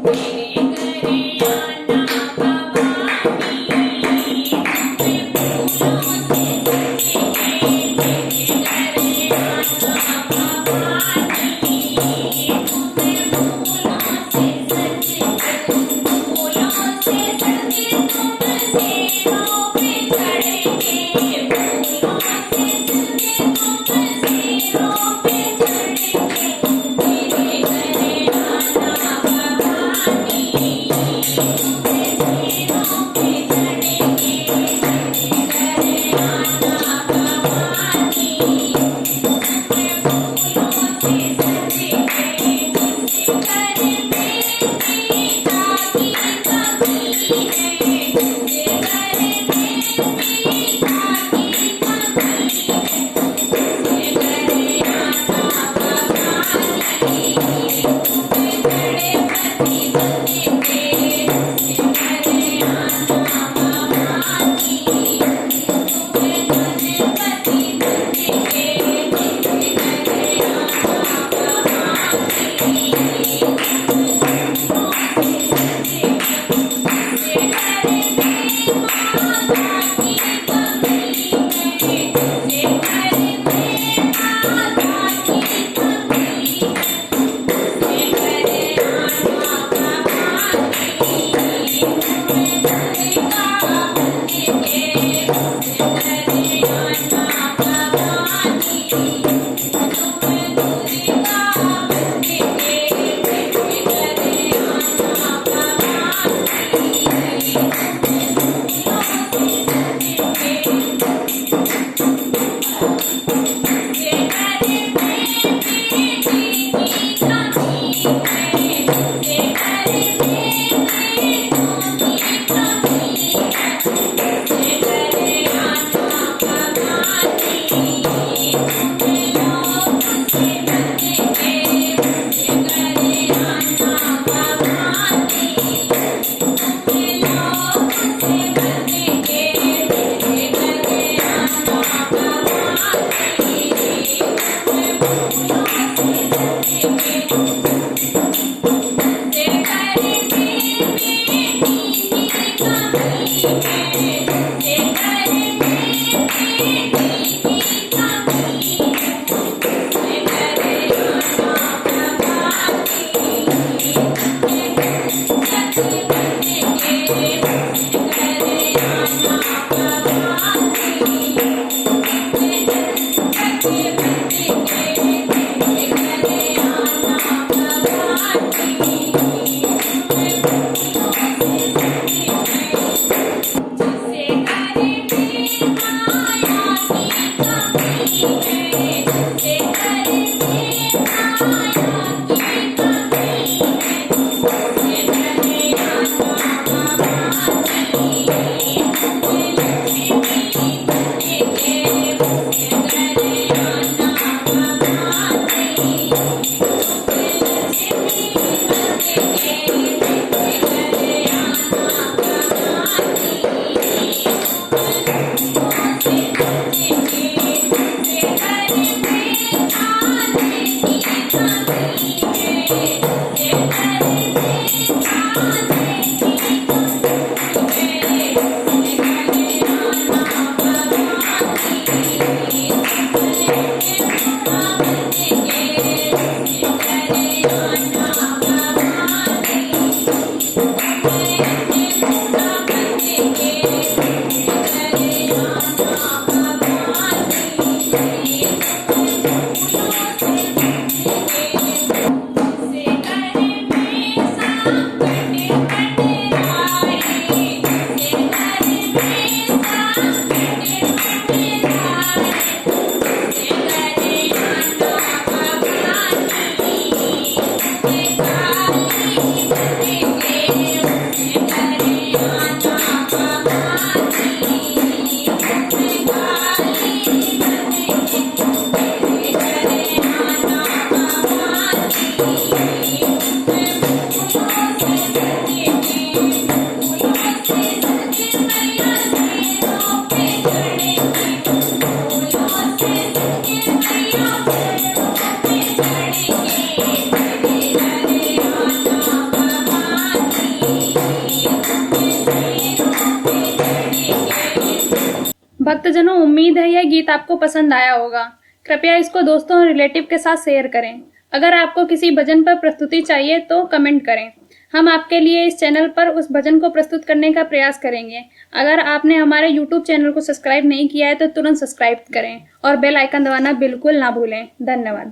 मेरे भक्तजनों, उम्मीद है यह गीत आपको पसंद आया होगा। कृपया इसको दोस्तों और रिलेटिव के साथ शेयर करें। अगर आपको किसी भजन पर प्रस्तुति चाहिए तो कमेंट करें। हम आपके लिए इस चैनल पर उस भजन को प्रस्तुत करने का प्रयास करेंगे। अगर आपने हमारे YouTube चैनल को सब्सक्राइब नहीं किया है तो तुरंत सब्सक्राइब करें और बेल आइकन दबाना बिल्कुल ना भूलें। धन्यवाद।